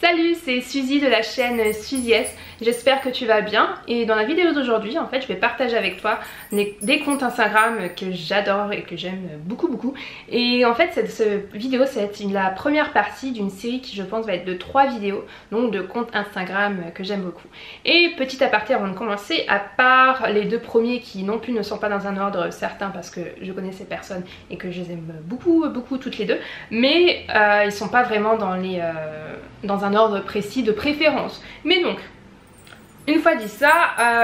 Salut, c'est Suzy de la chaîne Suzy S. J'espère que tu vas bien et dans la vidéo d'aujourd'hui en fait je vais partager avec toi des comptes Instagram que j'adore et que j'aime beaucoup et en fait cette vidéo c'est la première partie d'une série qui je pense va être de 3 vidéos, donc de comptes Instagram que j'aime beaucoup. Et petit aparté avant de commencer, à part les 2 premiers qui non plus ne sont pas dans un ordre certain parce que je connais ces personnes et que je les aime beaucoup toutes les deux, mais ils sont pas vraiment dans un ordre précis de préférence. Mais donc une fois dit ça,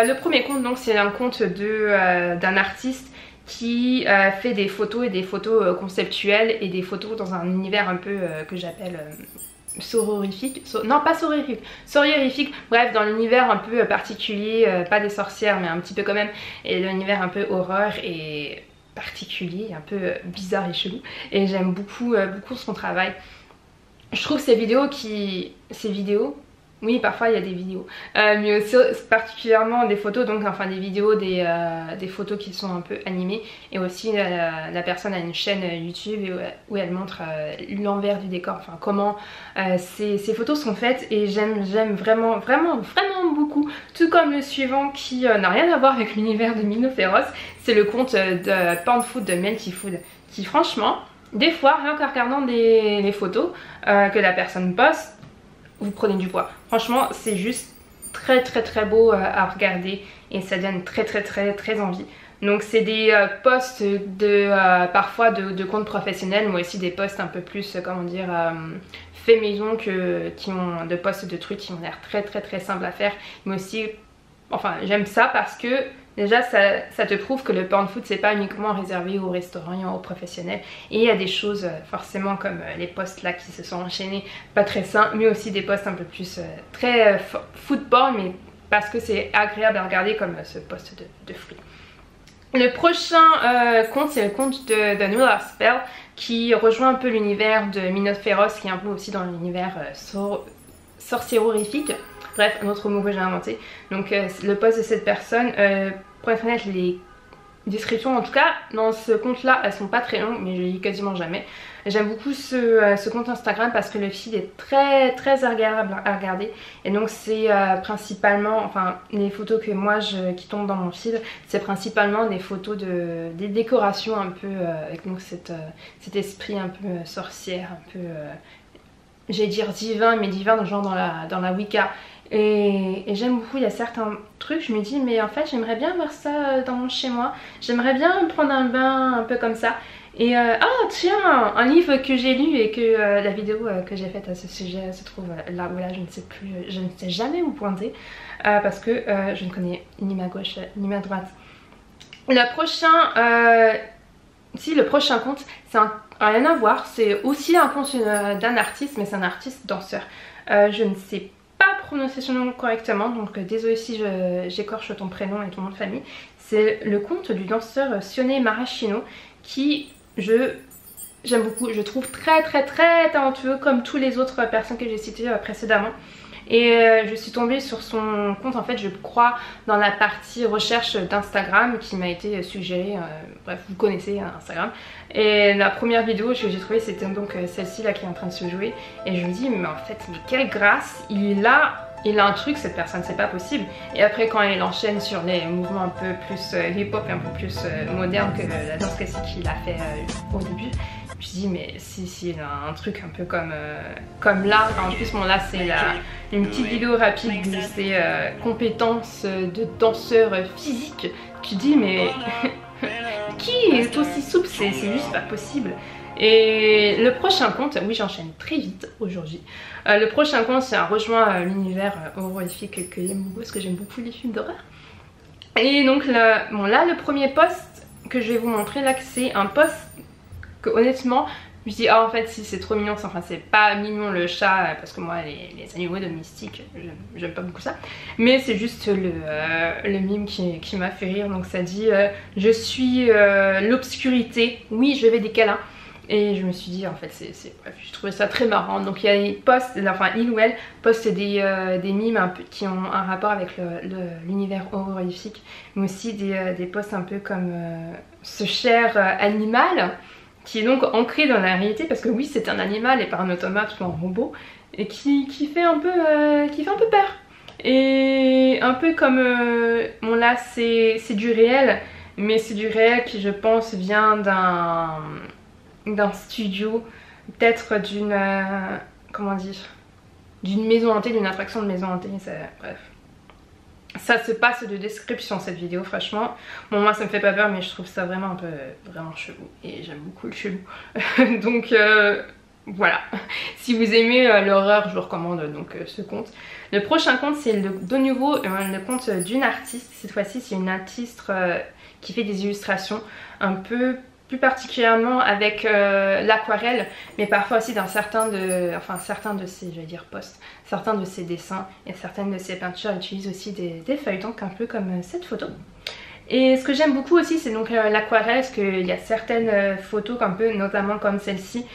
le premier compte donc c'est un compte d'un artiste qui fait des photos et des photos conceptuelles et des photos dans un univers un peu que j'appelle sororifique, non pas sororifique, bref dans l'univers un peu particulier, pas des sorcières mais un petit peu quand même, et l'univers un peu horreur et particulier, un peu bizarre et chelou, et j'aime beaucoup son travail. Je trouve ces vidéos oui, parfois il y a des vidéos, mais aussi particulièrement des photos, donc enfin des vidéos, des photos qui sont un peu animées, et aussi la personne a une chaîne YouTube où elle montre l'envers du décor, enfin comment ces photos sont faites, et j'aime vraiment beaucoup, tout comme le suivant qui n'a rien à voir avec l'univers de Mino Féroce. C'est le compte de Pound Food de Melty Food, qui franchement, des fois, rien qu'en regardant les photos que la personne poste, vous prenez du poids. Franchement, c'est juste très beau à regarder et ça donne très envie. Donc c'est des posts parfois de comptes professionnels, mais aussi des posts un peu plus, comment dire, fait maison, qui ont de posts de trucs qui ont l'air très simples à faire. Mais aussi, enfin j'aime ça parce que déjà ça te prouve que le Pound Food c'est pas uniquement réservé aux restaurants et aux professionnels, et il y a des choses forcément comme les posts là qui se sont enchaînés, pas très sains, mais aussi des posts un peu plus très food porn, mais parce que c'est agréable à regarder, comme ce post de fruits. Le prochain compte c'est le compte de Noir Spell, qui rejoint un peu l'univers de Mino Féroce, qui est un peu aussi dans l'univers sorciérorifique. Bref, un autre mot que j'ai inventé. Donc le post de cette personne, pour être honnête, les descriptions en tout cas dans ce compte là elles sont pas très longues, mais je lis quasiment jamais. J'aime beaucoup ce compte Instagram parce que le feed est très agréable à regarder, et donc c'est principalement, enfin les photos que moi qui tombent dans mon feed, c'est principalement des photos des décorations un peu avec donc cet esprit un peu sorcière, un peu j'allais dire divin, mais divin genre dans la Wicca. Et j'aime beaucoup, il y a certains trucs, je me dis mais en fait j'aimerais bien voir ça chez moi, j'aimerais bien prendre un bain un peu comme ça. Et ah tiens, un livre que j'ai lu et que la vidéo que j'ai faite à ce sujet se trouve là où là, je ne sais plus, je ne sais jamais où pointer parce que je ne connais ni ma gauche ni ma droite. Le prochain compte, c'est rien à voir, c'est aussi un compte d'un artiste, mais c'est un artiste danseur. Je ne sais pas prononcer son nom correctement, donc désolé si j'écorche ton prénom et ton nom de famille. C'est le compte du danseur Sione Maraschino, qui j'aime beaucoup, je trouve très talentueux, comme tous les autres personnes que j'ai citées précédemment. Et je suis tombée sur son compte en fait, je crois, dans la partie recherche d'Instagram qui m'a été suggérée. Bref, vous connaissez Instagram. Et la première vidéo que j'ai trouvée, c'était donc celle-ci là qui est en train de se jouer. Et je me dis mais en fait, mais quelle grâce, il a un truc, cette personne, c'est pas possible. Et après quand il enchaîne sur les mouvements un peu plus hip-hop et un peu plus modernes que la danse classique qu'il a fait au début, je me dis mais si il a un truc un peu comme là. En plus bon là c'est une petite vidéo rapide de ses compétences de danseur physique. Tu dis mais qui est aussi souple, c'est juste pas possible. Et le prochain compte, oui j'enchaîne très vite aujourd'hui. Le prochain compte c'est un rejoint l'univers horrifique que j'aime beaucoup parce que j'aime beaucoup les films d'horreur. Et donc là le premier post que je vais vous montrer là, c'est un post que honnêtement je me dis ah en fait si c'est trop mignon, enfin c'est pas mignon le chat parce que moi les animaux domestiques j'aime pas beaucoup ça, mais c'est juste le mime qui m'a fait rire. Donc ça dit je suis l'obscurité, oui je vais des câlins. Et je me suis dit en fait bref, je trouvais ça très marrant. Donc il y a des posts, enfin il ou elle poste des mimes un peu qui ont un rapport avec l'univers horrifique, mais aussi des posts un peu comme ce cher animal qui est donc ancré dans la réalité, parce que oui c'est un animal et pas un automate ou un robot, et qui fait un peu peur. Et un peu comme bon là c'est du réel, mais c'est du réel qui je pense vient d'un studio, peut-être d'une comment dire, d'une maison hantée, d'une attraction de maison hantée, bref. Ça se passe de description cette vidéo, franchement. Bon moi ça me fait pas peur, mais je trouve ça vraiment un peu vraiment chelou, et j'aime beaucoup le chelou. Donc voilà, si vous aimez l'horreur, je vous recommande donc ce compte. Le prochain compte c'est de nouveau le compte d'une artiste. Cette fois-ci c'est une artiste qui fait des illustrations un peu plus particulièrement avec l'aquarelle, mais parfois aussi dans certains de ses, je vais dire posts, certains de ses dessins et certaines de ses peintures utilisent aussi des feuilles, donc un peu comme cette photo. Et ce que j'aime beaucoup aussi c'est donc l'aquarelle, parce qu'il y a certaines photos un peu, notamment comme celle-ci,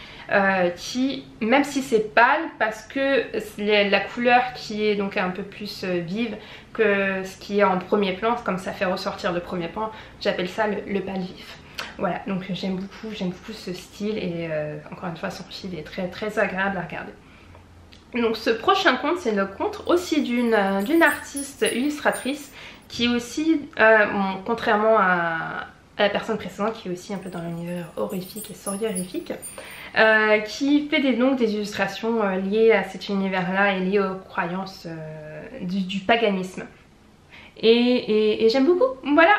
qui, même si c'est pâle, parce que la couleur qui est donc un peu plus vive que ce qui est en premier plan, comme ça fait ressortir le premier plan, j'appelle ça le pâle vif. Voilà, donc j'aime beaucoup ce style, et encore une fois son style est très agréable à regarder. Donc ce prochain compte c'est le compte aussi d'une artiste illustratrice qui est aussi, bon, contrairement à la personne précédente qui est aussi un peu dans l'univers horrifique et soriorifique, qui fait des illustrations liées à cet univers là et liées aux croyances du paganisme. Et j'aime beaucoup. Voilà,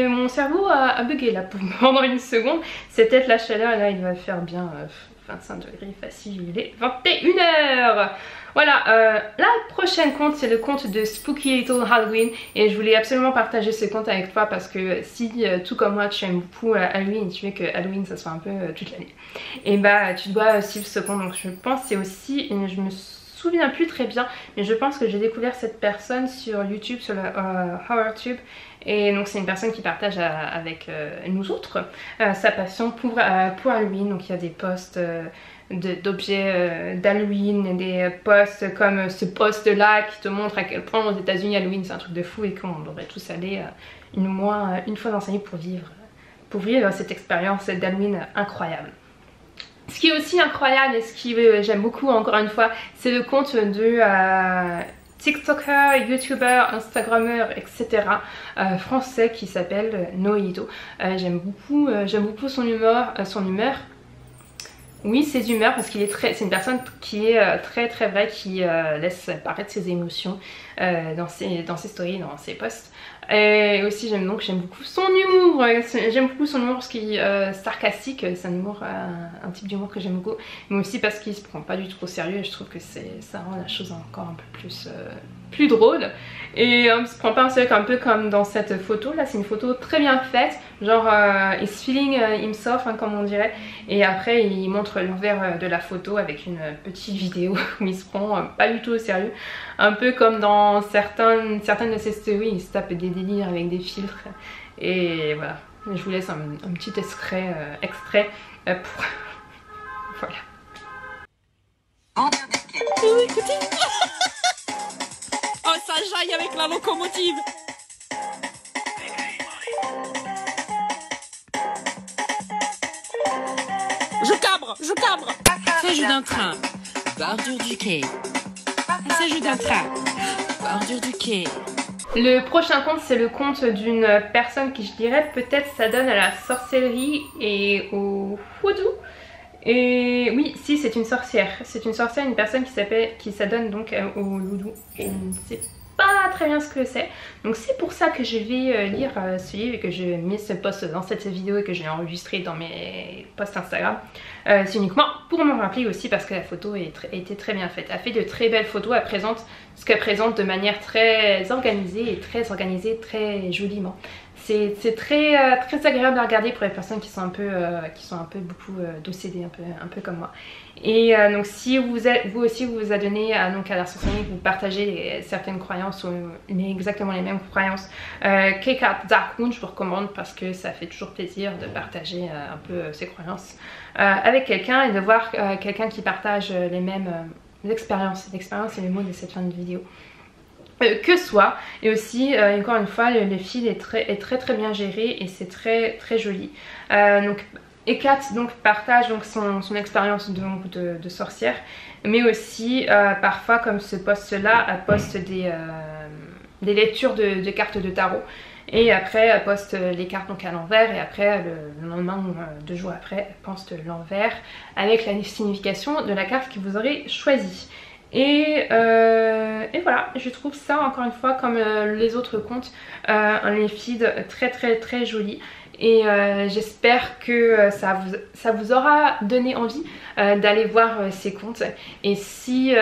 mon cerveau a bugué là pendant une seconde. C'est peut-être la chaleur, et là il va faire bien 25 degrés facile, il est 21 h. Voilà, la prochaine compte c'est le compte de Spooky Little Halloween, et je voulais absolument partager ce compte avec toi parce que si tout comme moi tu aimes beaucoup Halloween et tu veux que Halloween ça soit un peu toute l'année, et bah tu dois suivre ce compte. Donc je pense c'est aussi, je me souviens plus très bien, mais je pense que j'ai découvert cette personne sur YouTube, sur le HorrorTube, et donc c'est une personne qui partage avec nous autres sa passion pour Halloween. Donc il y a des posts d'objets d'Halloween, des posts comme ce post là qui te montre à quel point aux États-Unis Halloween c'est un truc de fou et qu'on devrait tous aller une fois dans sa vie pour vivre cette expérience d'Halloween incroyable. Ce qui est aussi incroyable et ce qui j'aime beaucoup encore une fois, c'est le compte de TikToker, YouTuber, Instagrammeur, etc. Français qui s'appelle Noito. J'aime beaucoup son humeur. Oui, ses humeurs, parce c'est une personne qui est très vraie, qui laisse paraître ses émotions dans ses stories, dans ses posts. Et aussi j'aime beaucoup son humour. J'aime beaucoup son humour parce qu'il est sarcastique, c'est un type d'humour que j'aime beaucoup, mais aussi parce qu'il se prend pas du tout au sérieux, et je trouve que ça rend la chose encore un peu plus drôle. Et il se prend pas au sérieux, un peu comme dans cette photo là, c'est une photo très bien faite, genre he's feeling himself, hein, comme on dirait, et après il montre l'envers de la photo avec une petite vidéo où il se prend pas du tout au sérieux, un peu comme dans certaines de ses stories, il se tape des délires avec des filtres, et voilà. Je vous laisse un petit extrait pour... voilà. Oh, écoutez. Oh, ça jaille avec la locomotive. Je cabre. Passage d'un train, bordure du quai. Passage d'un train, bordure du quai. Le prochain compte c'est le compte d'une personne qui, je dirais, peut-être s'adonne à la sorcellerie et au voodoo. Et oui, si, c'est une sorcière. C'est une sorcière, une personne qui s'adonne donc au voodoo. Je ne sais pas très bien ce que c'est. Donc c'est pour ça que je vais lire ce livre et que je mets ce post dans cette vidéo et que j'ai enregistré dans mes posts Instagram. C'est uniquement pour me rappeler aussi, parce que la photo a été très bien faite. Elle fait de très belles photos, elle présente ce qu'elle présente de manière très organisée, très joliment. c'est très agréable à regarder pour les personnes qui sont un peu beaucoup d'OCD, un peu comme moi. Et donc si vous aussi vous adonnez à la sorcellerie, vous partagez certaines croyances ou exactement les mêmes croyances, Cake Art Dark Moon, je vous recommande parce que ça fait toujours plaisir de partager un peu ses croyances avec quelqu'un et de voir quelqu'un qui partage les mêmes expériences. L'expérience est le mot de cette fin de vidéo. Que soit, et aussi encore une fois le fil est très bien géré et c'est très joli. Donc Ekat partage son expérience de sorcière, mais aussi parfois comme ce post là elle poste des lectures de cartes de tarot, et après elle poste les cartes à l'envers, et après le lendemain ou 2 jours après elle poste l'envers avec la signification de la carte que vous aurez choisie. Et voilà, je trouve ça encore une fois comme les autres comptes, les feeds très jolis. Et j'espère que ça vous aura donné envie d'aller voir ces comptes. Et si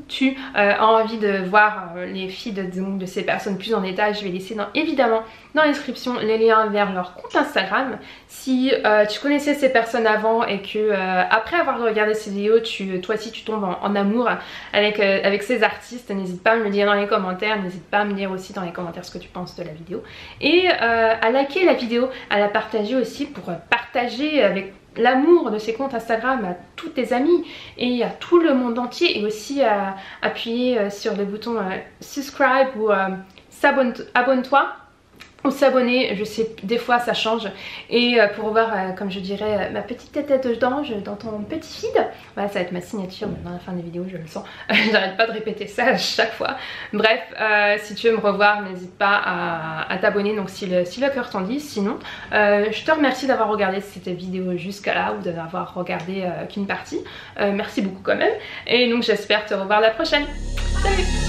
tu as envie de voir les feeds de ces personnes plus en détail, je vais laisser évidemment dans la description les liens vers leur compte Instagram. Si tu connaissais ces personnes avant et que après avoir regardé ces vidéos, toi aussi tu tombes en amour avec ces artistes, n'hésite pas à me le dire dans les commentaires, n'hésite pas à me dire aussi dans les commentaires ce que tu penses de la vidéo. Et à liker la vidéo, à la partager aussi pour partager avec l'amour de ces comptes Instagram à tous tes amis et à tout le monde entier, et aussi à appuyer sur le bouton subscribe ou abonne-toi ou s'abonner, je sais des fois ça change, et pour voir comme je dirais ma petite tête d'ange dans ton petit feed. Voilà, ça va être ma signature dans la fin des vidéos, je le sens. J'arrête pas de répéter ça à chaque fois. Bref, si tu veux me revoir, n'hésite pas à t'abonner, donc si le cœur t'en dit. Sinon je te remercie d'avoir regardé cette vidéo jusqu'à là, ou d'avoir regardé qu'une partie. Merci beaucoup quand même, et donc j'espère te revoir la prochaine. Salut!